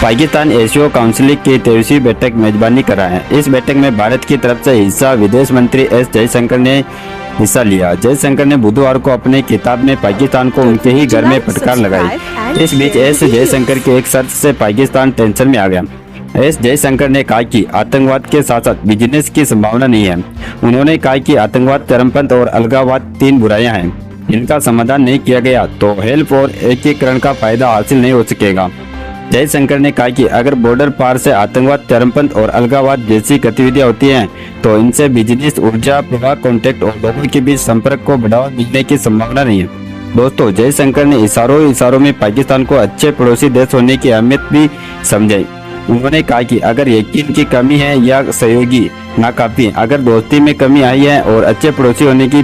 Pakistan Asia council की 23वीं बैठक मेजबानी कर रहा है। इस बैठक में भारत की तरफ से हिस्सा विदेश मंत्री एस जयशंकर ने हिस्सा लिया। जयशंकर ने बुधवार को अपने खिताब में पाकिस्तान को उनके ही घर में फटकार लगाई। इस बीच एस जयशंकर की एक शर्त से पाकिस्तान टेंशन में आ गया। एस जयशंकर ने कहा कि आतंकवाद के साथ साथ बिजनेस की संभावना नहीं है। उन्होंने कहा कि आतंकवाद, चरमपंथ और अलगाववाद 3 बुराइयां हैं। इनका समाधान नहीं किया गया तो हेल्प और एकीकरण का फायदा हासिल नहीं हो सकेगा। जयशंकर ने कहा कि अगर बॉर्डर पार से आतंकवाद, चरमपंथ और अलगाववाद जैसी गतिविधियां होती हैं तो इनसे बिजनेस, ऊर्जा प्रवाह, कॉन्टैक्ट और लोगों के बीच संपर्क को बढ़ावा मिलने की संभावना नहीं है। दोस्तों, जयशंकर ने इशारों में पाकिस्तान को अच्छे पड़ोसी देश होने की अहमियत भी समझाई। उन्होंने कहा कि अगर यकीन की कमी है या सहयोगी नाकाफी, अगर दोस्ती में कमी आई है और अच्छे पड़ोसी होने की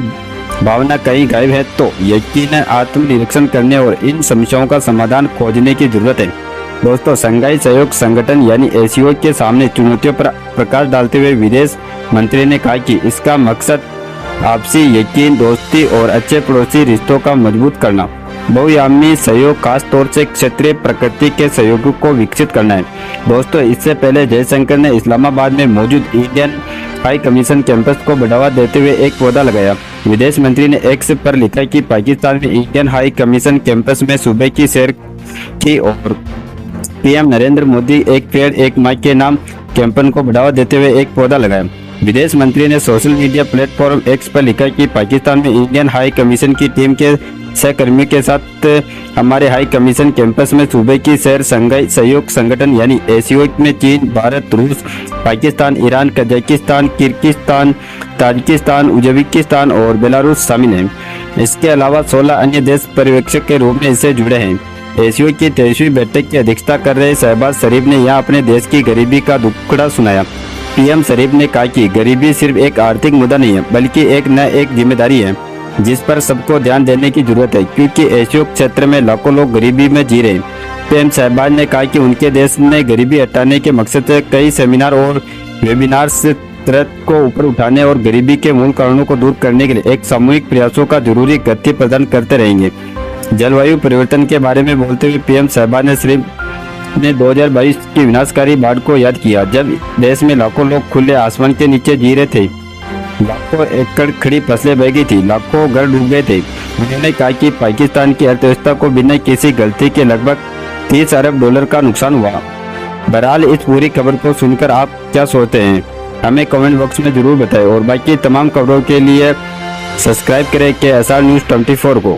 भावना कहीं गायब है तो यकीनन आत्मनिरीक्षण करने और इन समस्याओं का समाधान खोजने की जरूरत है। दोस्तों, शंघाई सहयोग संगठन यानी एसीओ के सामने चुनौतियों पर प्रकाश डालते हुए विदेश मंत्री ने कहा कि इसका मकसद आपसी यकीन, दोस्ती और अच्छे पड़ोसी रिश्तों का मजबूत करना, बहुआयामी सहयोग, खास तौर से क्षेत्रीय प्रकृति के सहयोग को विकसित करना है। दोस्तों, इससे पहले जयशंकर ने इस्लामाबाद में मौजूद इंडियन हाई कमीशन कैंपस को बढ़ावा देते हुए एक पौधा लगाया। विदेश मंत्री ने एक्स पर लिखा कि पाकिस्तान में इंडियन हाई कमीशन कैंपस में सुबह की सैर की और पीएम नरेंद्र मोदी एक पेड़ एक माँ के नाम कैंपेन को बढ़ावा देते हुए एक पौधा लगाया। विदेश मंत्री ने सोशल मीडिया प्लेटफॉर्म एक्स पर लिखा कि पाकिस्तान में इंडियन हाई कमीशन की टीम के सहकर्मियों के साथ हमारे हाई कमीशन कैंपस में सुबह की सैर शंघाई सहयोग संगठन यानी एसीओ में चीन, भारत, रूस, Pakistan, Iran, Kazakhstan, Kyrgyzstan, Tajikistan, Uzbekistan और बेलारूस शामिल हैं। इसके अलावा 16 अन्य देश पर्यवेक्षक के रूप में इससे जुड़े हैं। एसीओ की 23वीं बैठक की अध्यक्षता कर रहे शहबाज शरीफ ने यहाँ अपने देश की गरीबी का दुखड़ा सुनाया। पीएम शरीफ ने कहा कि गरीबी सिर्फ एक आर्थिक मुद्दा नहीं है बल्कि एक जिम्मेदारी है जिस पर सबको ध्यान देने की जरूरत है, क्योंकि एशिया क्षेत्र में लाखों लोग गरीबी में जी रहे हैं। पीएम शहबाज ने कहा कि उनके देश ने गरीबी हटाने के मकसद से कई सेमिनार और वेबिनार से तरत को ऊपर उठाने और गरीबी के मूल कारणों को दूर करने के लिए एक सामूहिक प्रयासों का जरूरी गति प्रदान करते रहेंगे। जलवायु परिवर्तन के बारे में बोलते हुए पीएम शहबाज ने शरीफ ने 2022 की विनाशकारी बाढ़ को याद किया, जब देश में लाखों लोग खुले आसमान के नीचे जी रहे थे, लाखों एकड़ खड़ी फसलें बह गई थी, लाखों घर डूब गए थे। उन्होंने कहा कि पाकिस्तान की अर्थव्यवस्था को बिना किसी गलती के लगभग 30 अरब डॉलर का नुकसान हुआ। बहरहाल, इस पूरी खबर को सुनकर आप क्या सोचते हैं, हमें कमेंट बॉक्स में जरूर बताएं और बाकी तमाम खबरों के लिए सब्सक्राइब करें KSR News 24 को।